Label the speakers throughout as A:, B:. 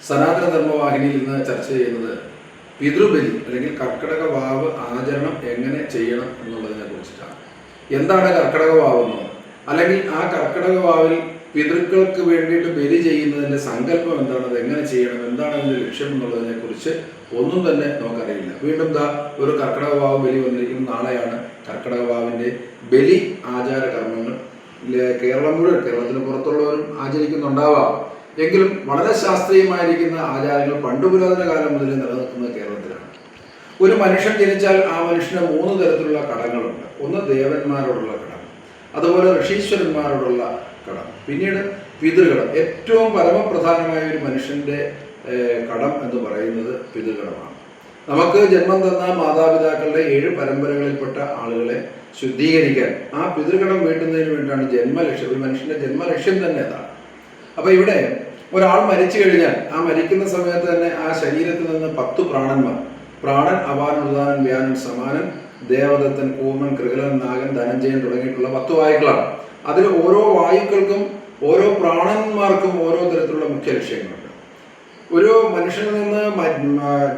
A: സനാതന ധർമ്മവാഹിനിയിൽ ഇന്ന് ചർച്ച ചെയ്യുന്നത് പിതൃബലി അല്ലെങ്കിൽ കർക്കിടക വാവ് ആചരണം എങ്ങനെ ചെയ്യണം എന്നുള്ളതിനെ കുറിച്ചിട്ടാണ്. എന്താണ് കർക്കിടക വാവെന്നോ അല്ലെങ്കിൽ ആ കർക്കിടക വാവിൽ പിതൃക്കൾക്ക് വേണ്ടിയിട്ട് ബലി ചെയ്യുന്നതിൻ്റെ സങ്കല്പം എന്താണ്, അത് എങ്ങനെ ചെയ്യണം, എന്താണ് അതിൻ്റെ ലക്ഷ്യം എന്നുള്ളതിനെ കുറിച്ച് ഒന്നും തന്നെ നമുക്കറിയില്ല. വീണ്ടും ഒരു കർക്കിടക വാവ് ബലി വന്നിരിക്കും. നാളെയാണ് കർക്കിടക വാവിൻ്റെ ബലി ആചാര കർമ്മങ്ങൾ. കേരളം മുഴുവൻ, കേരളത്തിന് പുറത്തുള്ളവരും ആചരിക്കുന്നുണ്ടാവാം. എങ്കിലും വളരെ ശാസ്ത്രീയമായിരിക്കുന്ന ആചാരങ്ങൾ പണ്ടുപുരാതന കാലം മുതലേ നിലനിൽക്കുന്നത് കേരളത്തിലാണ്. ഒരു മനുഷ്യൻ ജനിച്ചാൽ ആ മനുഷ്യന് 3 തരത്തിലുള്ള കടങ്ങളുണ്ട്. ഒന്ന് ദേവന്മാരോടുള്ള കടം, അതുപോലെ ഋഷീശ്വരന്മാരോടുള്ള കടം, പിന്നീട് പിതൃകടം. ഏറ്റവും പരമപ്രധാനമായ ഒരു മനുഷ്യൻ്റെ കടം എന്ന് പറയുന്നത് പിതൃകടമാണ്. നമുക്ക് ജന്മം തന്ന മാതാപിതാക്കളുടെ 7 പരമ്പരകളിൽപ്പെട്ട ആളുകളെ ശുദ്ധീകരിക്കാൻ ആ പിതൃകടം വീട്ടുന്നതിന് വേണ്ടിയാണ് ജന്മലക്ഷ്യം. ഒരു മനുഷ്യൻ്റെ ജന്മലക്ഷ്യം തന്നെ അതാണ്. അപ്പോൾ ഇവിടെ ഒരാൾ മരിച്ചു കഴിഞ്ഞാൽ ആ മരിക്കുന്ന സമയത്ത് തന്നെ ആ ശരീരത്തിൽ നിന്ന് 10 പ്രാണന്മാർ, പ്രാണൻ, അപാനൻ, ഉദാനൻ, വ്യാനൻ, സമാനൻ, ദേവദത്തൻ, കൂർമൻ, കൃകലൻ, നാഗൻ, ധനഞ്ജയൻ തുടങ്ങിയിട്ടുള്ള 10 വായുക്കളാണ്. അതിൽ ഓരോ വായുക്കൾക്കും ഓരോ പ്രാണന്മാർക്കും ഓരോ തരത്തിലുള്ള മുഖ്യ ലക്ഷ്യങ്ങളുണ്ട്. ഒരു മനുഷ്യനിൽ നിന്ന്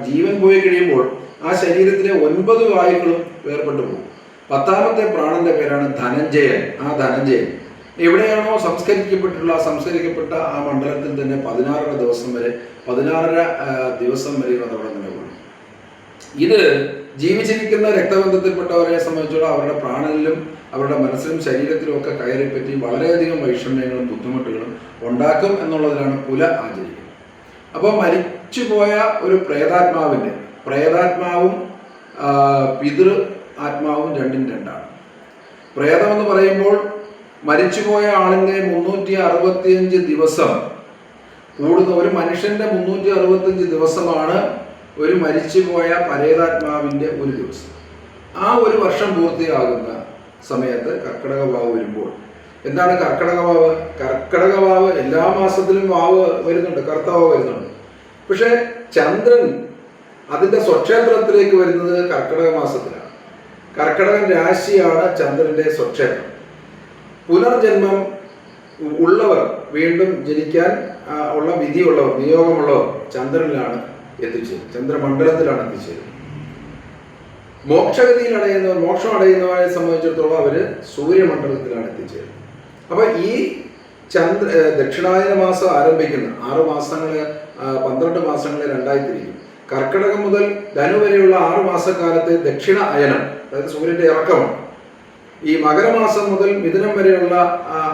A: ജീവൻ പോയി കഴിയുമ്പോൾ ആ ശരീരത്തിലെ 9 വായുക്കളും വേർപെട്ടു പോകും. 10ാമത്തെ പ്രാണന്റെ പേരാണ് ധനഞ്ജയൻ. ആ ധനഞ്ജയൻ എവിടെയാണോ സംസ്കരിക്കപ്പെട്ട ആ മണ്ഡലത്തിൽ തന്നെ 16 ദിവസം വരെ അതവിടെ നിലകൊള്ളും. ഇത് ജീവിച്ചിരിക്കുന്ന രക്തബന്ധത്തിൽപ്പെട്ടവരെ സംബന്ധിച്ചോളം അവരുടെ പ്രാണനിലും അവരുടെ മനസ്സിലും ശരീരത്തിലും ഒക്കെ കയറിപ്പറ്റി വളരെയധികം വൈഷമ്യങ്ങളും ബുദ്ധിമുട്ടുകളും ഉണ്ടാക്കും എന്നുള്ളതിലാണ് പുല ആചരിക്കുന്നത്. അപ്പോൾ മരിച്ചുപോയ ഒരു പ്രേതാത്മാവും പിതൃ ആത്മാവും രണ്ടും രണ്ടാണ്. പ്രേതം എന്ന് പറയുമ്പോൾ മരിച്ചുപോയ ആളിൻ്റെ 365 ദിവസം കൂടുന്ന ഒരു മനുഷ്യന്റെ 365 ദിവസമാണ് ഒരു മരിച്ചുപോയ പരേതാത്മാവിൻ്റെ ഒരു ദിവസം. ആ ഒരു വർഷം പൂർത്തിയാകുന്ന സമയത്ത് കർക്കിടക വാവ് വരുമ്പോൾ എന്താണ് കർക്കിടക വാവ്? കർക്കിടക വാവ് എല്ലാ മാസത്തിലും വാവ് വരുന്നുണ്ട്, കർത്തവാവ് വരുന്നുണ്ട്. പക്ഷെ ചന്ദ്രൻ അതിൻ്റെ സ്വക്ഷേത്രത്തിലേക്ക് വരുന്നത് കർക്കിടക മാസത്തിലാണ്. കർക്കിടകൻ രാശിയാണ് ചന്ദ്രന്റെ സ്വക്ഷേത്രം. പുനർജന്മം ഉള്ളവർ, വീണ്ടും ജനിക്കാൻ ഉള്ള വിധിയുള്ളവർ, നിയോഗമുള്ളവർ ചന്ദ്രനിലാണ് എത്തിച്ചേരുന്നത്, ചന്ദ്രമണ്ഡലത്തിലാണ് എത്തിച്ചേരുന്നത്. മോക്ഷം അടയുന്നവരെ സംബന്ധിച്ചിടത്തോളം അവര് സൂര്യമണ്ഡലത്തിലാണ് എത്തിച്ചേരുന്നത്. അപ്പൊ ഈ ദക്ഷിണായന മാസം ആരംഭിക്കുന്ന 6 മാസങ്ങളെ 12 മാസങ്ങളെ രണ്ടായി തിരിക്കും. കർക്കിടകം മുതൽ ധനു വരെയുള്ള 6 മാസക്കാലത്തെ ദക്ഷിണ അയനം, അതായത് സൂര്യന്റെ ഇറക്കമാണ്. ഈ മകരമാസം മുതൽ മിഥുനം വരെയുള്ള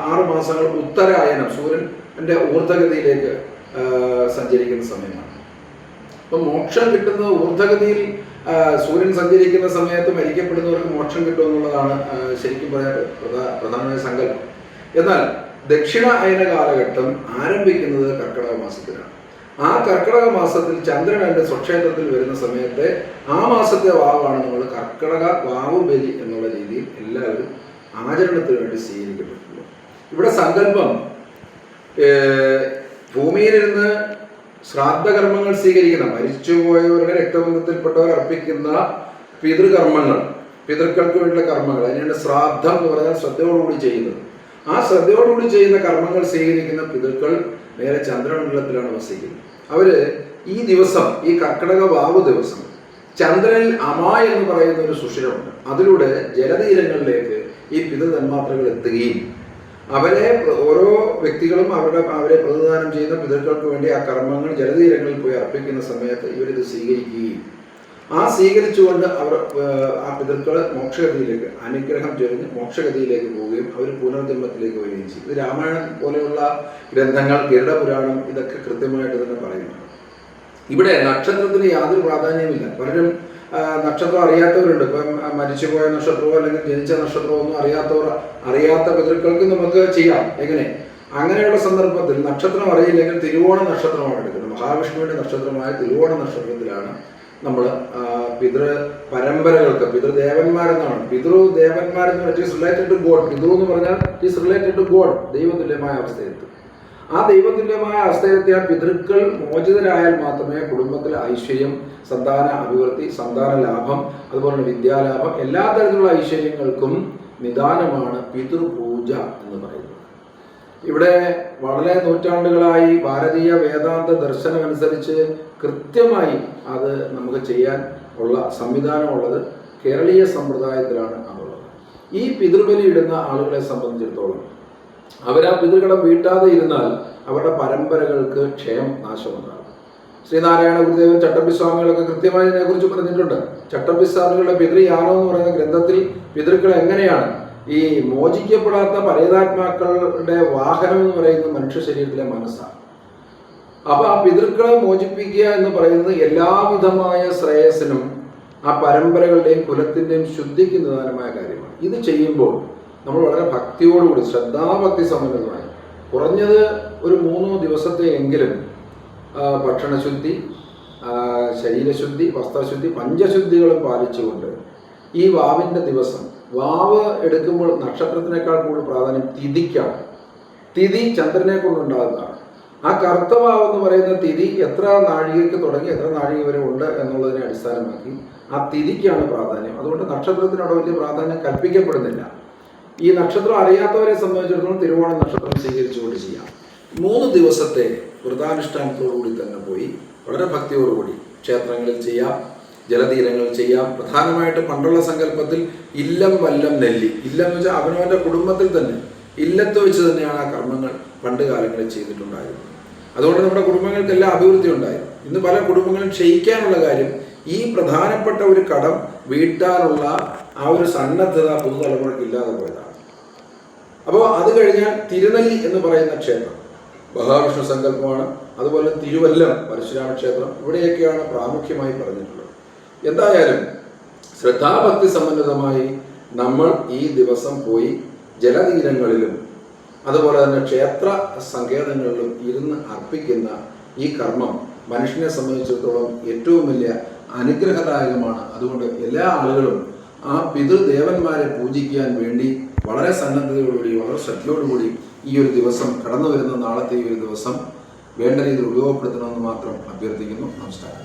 A: 6 മാസങ്ങൾ ഉത്തരായനം, സൂര്യന്റെ ഊർധഗതിയിലേക്ക് സഞ്ചരിക്കുന്ന സമയമാണ്. അപ്പം മോക്ഷം കിട്ടുന്നത് ഊർധഗതിയിൽ സൂര്യൻ സഞ്ചരിക്കുന്ന സമയത്ത് മരിക്കപ്പെടുന്നവർക്ക് മോക്ഷം കിട്ടുമെന്നുള്ളതാണ് ശരിക്കും പറയാൻ പ്രധാനമായ സങ്കല്പം. എന്നാൽ ദക്ഷിണ അയന കാലഘട്ടം ആരംഭിക്കുന്നത് കർക്കിടക മാസത്തിലാണ്. ആ കർക്കിടക മാസത്തിൽ ചന്ദ്രൻ അതിൻ്റെ സ്വക്ഷേത്രത്തിൽ വരുന്ന സമയത്ത് ആ മാസത്തെ വാവാണ് നമ്മൾ കർക്കിടക വാവ് ബലി എന്നുള്ള രീതിയിൽ എല്ലാവരും ആചരണത്തിന് വേണ്ടി സ്വീകരിക്കപ്പെട്ടുള്ളൂ. ഇവിടെ സങ്കല്പം ഭൂമിയിലിരുന്ന് ശ്രാദ്ധകർമ്മങ്ങൾ സ്വീകരിക്കുന്ന, മരിച്ചുപോയവരുടെ രക്തബന്ധത്തിൽപ്പെട്ടവർ അർപ്പിക്കുന്ന പിതൃകർമ്മങ്ങൾ, പിതൃക്കൾക്ക് വേണ്ടിയുള്ള കർമ്മങ്ങൾ, അതിനാണ് ശ്രാദ്ധം എന്ന് പറഞ്ഞാൽ ശ്രദ്ധയോടുകൂടി ചെയ്യുന്നത്. ആ ശ്രദ്ധയോടുകൂടി ചെയ്യുന്ന കർമ്മങ്ങൾ സ്വീകരിക്കുന്ന പിതൃക്കൾ നേരെ ചന്ദ്രമണ്ഡലത്തിലാണ് വസിക്കുന്നത്. അവര് ഈ ദിവസം, ഈ കർക്കിടക വാവ് ദിവസം ചന്ദ്രനിൽ അമ എന്ന് പറയുന്ന ഒരു സുഷിരമുണ്ട്. അതിലൂടെ ജലതീരങ്ങളിലേക്ക് ഈ പിതൃതന്മാത്രകൾ എത്തുകയും അവരെ ഓരോ വ്യക്തികളും അവരെ പ്രതിദാനം ചെയ്യുന്ന പിതൃക്കൾക്ക് വേണ്ടി ആ കർമ്മങ്ങൾ ജലതീരങ്ങളിൽ പോയി അർപ്പിക്കുന്ന സമയത്ത് ഇവരിത് സ്വീകരിക്കുകയും ആ സ്വീകരിച്ചുകൊണ്ട് അവർ ആ പിതൃക്കൾ മോക്ഷഗതിയിലേക്ക്, അനുഗ്രഹം ചൊരിഞ്ഞ് മോക്ഷഗതിയിലേക്ക് പോവുകയും അവർ പുനർജന്മത്തിലേക്ക് വരികയും ചെയ്യും. ഇത് രാമായണം പോലെയുള്ള ഗ്രന്ഥങ്ങൾ, ഗരുഡപുരാണം ഇതൊക്കെ കൃത്യമായിട്ട് തന്നെ പറയുന്നുണ്ട്. ഇവിടെ നക്ഷത്രത്തിന് യാതൊരു പ്രാധാന്യമില്ല. പലരും നക്ഷത്രം അറിയാത്തവരുണ്ട്. ഇപ്പം മരിച്ചുപോയ നക്ഷത്രമോ അല്ലെങ്കിൽ ജനിച്ച നക്ഷത്രമോ ഒന്നും അറിയാത്ത പിതൃക്കൾക്ക് നമുക്ക് ചെയ്യാം. എങ്ങനെ? അങ്ങനെയുള്ള സന്ദർഭത്തിൽ നക്ഷത്രം അറിയില്ലെങ്കിൽ തിരുവോണ നക്ഷത്രമാണ് എടുക്കുന്നത്. മഹാവിഷ്ണുവിന്റെ നക്ഷത്രമായ തിരുവോണ നക്ഷത്രത്തിലാണ് നമ്മൾ പിതൃ പരമ്പരകൾക്ക്, പിതൃദേവന്മാരെന്നാണ്. പിതൃദേവന്മാരെന്ന് പറഞ്ഞാൽ it is related to God. പിതൃ എന്ന് പറഞ്ഞാൽ it is related to God, ദൈവതുല്യമായ അവസ്ഥയെത്തും. ആ ദൈവതുല്യമായ അവസ്ഥയിലെത്തിയ പിതൃക്കൾ മോചിതരായാൽ മാത്രമേ കുടുംബത്തിലെ ഐശ്വര്യം, സന്താന അഭിവൃദ്ധി, സന്താന ലാഭം, അതുപോലെ വിദ്യാലാഭം, എല്ലാ തരത്തിലുള്ള ഐശ്വര്യങ്ങൾക്കും നിദാനമാണ് പിതൃപൂജ എന്ന് പറയുന്നത്. ഇവിടെ വളരെ നൂറ്റാണ്ടുകളായി ഭാരതീയ വേദാന്ത ദർശനം അനുസരിച്ച് കൃത്യമായി അത് നമുക്ക് ചെയ്യാൻ ഉള്ള സംവിധാനമുള്ളത് കേരളീയ സമ്പ്രദായത്തിലാണ് അതുള്ളത്. ഈ പിതൃബലി ഇടുന്ന ആളുകളെ സംബന്ധിച്ചിടത്തോളം അവരാ പിതൃകടം വീട്ടാതെ ഇരുന്നാൽ അവരുടെ പരമ്പരകൾക്ക് ക്ഷയം നാശമുണ്ടാകും. ശ്രീനാരായണ ഗുരുദേവൻ ചട്ടമ്പിസ്വാമികളൊക്കെ കൃത്യമായി ഇതിനെക്കുറിച്ച് പറഞ്ഞിട്ടുണ്ട്. ചട്ടമ്പിസ്വാമികളുടെ പിതൃയാനോ എന്ന് പറയുന്ന ഗ്രന്ഥത്തിൽ പിതൃക്കൾ എങ്ങനെയാണ് ഈ മോചിക്കപ്പെടാത്ത പരേതാത്മാക്കളുടെ വാഹനം എന്ന് പറയുന്നത് മനുഷ്യ ശരീരത്തിലെ മനസ്സാണ്. അപ്പൊ ആ പിതൃക്കളെ മോചിപ്പിക്കുക എന്ന് പറയുന്നത് എല്ലാവിധമായ ശ്രേയസിനും ആ പരമ്പരകളുടെയും കുലത്തിൻ്റെയും ശുദ്ധിക്ക് നിദാനമായ കാര്യമാണ്. ഇത് ചെയ്യുമ്പോൾ നമ്മൾ വളരെ ഭക്തിയോടുകൂടി ശ്രദ്ധാഭക്തി സമ്പന്നമായി കുറഞ്ഞത് ഒരു 3 ദിവസത്തെ എങ്കിലും ഭക്ഷണശുദ്ധി, ശരീരശുദ്ധി, വസ്ത്രശുദ്ധി, പഞ്ചശുദ്ധികളും പാലിച്ചുകൊണ്ട് ഈ വാവിൻ്റെ ദിവസം, വാവ് എടുക്കുമ്പോൾ നക്ഷത്രത്തിനേക്കാൾ കൂടുതൽ പ്രാധാന്യം തിഥിക്കാണ്. തിഥി ചന്ദ്രനെ കൊണ്ടുണ്ടാകുന്നതാണ്. ആ കറുത്ത വാവ് എന്ന് പറയുന്ന തിഥി എത്ര നാഴികയ്ക്ക് തുടങ്ങി എത്ര നാഴിക വരെ ഉണ്ട് എന്നുള്ളതിനെ അടിസ്ഥാനമാക്കി ആ തിഥിക്കാണ് പ്രാധാന്യം. അതുകൊണ്ട് നക്ഷത്രത്തിനോട് വലിയ പ്രാധാന്യം കൽപ്പിക്കപ്പെടുന്നില്ല. ഈ നക്ഷത്രം അറിയാത്തവരെ സംബന്ധിച്ചിടത്തോളം തിരുവോണ നക്ഷത്രം സ്വീകരിച്ചുകൊണ്ട് ചെയ്യാം. 3 ദിവസത്തെ വ്രതാനുഷ്ഠാനത്തോടുകൂടി തന്നെ പോയി വളരെ ഭക്തിയോടുകൂടി ക്ഷേത്രങ്ങളിൽ ചെയ്യാം, ജലതീരങ്ങളിൽ ചെയ്യാം. പ്രധാനമായിട്ട് പണ്ടുള്ള സങ്കല്പത്തിൽ ഇല്ലം വല്ലം നെല്ലി, ഇല്ലം എന്ന് വെച്ചാൽ അവനവൻ്റെ കുടുംബത്തിൽ തന്നെ ഇല്ലത്ത് വെച്ച് തന്നെയാണ് ആ കർമ്മങ്ങൾ പണ്ട് കാലങ്ങളിൽ ചെയ്തിട്ടുണ്ടായിരുന്നത്. അതുകൊണ്ട് നമ്മുടെ കുടുംബങ്ങൾക്കെല്ലാം അഭിവൃദ്ധി ഉണ്ടായിരുന്നു. ഇന്ന് പല കുടുംബങ്ങളും ക്ഷയിക്കാനുള്ള കാര്യം ഈ പ്രധാനപ്പെട്ട ഒരു കടം വീട്ടാനുള്ള ആ ഒരു സന്നദ്ധത പുതുതലമുറയ്ക്ക് ഇല്ലാതെ പോയതാണ്. അപ്പോൾ അത് കഴിഞ്ഞാൽ തിരുനെല്ലി എന്ന് പറയുന്ന ക്ഷേത്രം മഹാവിഷ്ണു സങ്കല്പമാണ്. അതുപോലെ തിരുവല്ലം പരശുരാമ ക്ഷേത്രം, ഇവിടെയൊക്കെയാണ് പ്രാമുഖ്യമായി പറഞ്ഞിട്ടുള്ളത്. എന്തായാലും ശ്രദ്ധാഭക്തി സമ്പന്നതമായി നമ്മൾ ഈ ദിവസം പോയി ജലതീരങ്ങളിലും അതുപോലെ തന്നെ ക്ഷേത്ര സങ്കേതങ്ങളിലും ഇരുന്ന് അർപ്പിക്കുന്ന ഈ കർമ്മം മനുഷ്യനെ സംബന്ധിച്ചിടത്തോളം ഏറ്റവും വലിയ അനുഗ്രഹദായകമാണ്. അതുകൊണ്ട് എല്ലാ ആളുകളും ആ പിതൃദേവന്മാരെ പൂജിക്കാൻ വേണ്ടി വളരെ സന്നദ്ധതയോടുകൂടി വളരെ ശ്രദ്ധയോടുകൂടി ഈ ഒരു ദിവസം, കടന്നു വരുന്ന നാളത്തെ ഈ ഒരു ദിവസം വേണ്ട രീതിയിൽ ഉപയോഗപ്പെടുത്തണമെന്ന് മാത്രം അഭ്യർത്ഥിക്കുന്നു. നമസ്കാരം.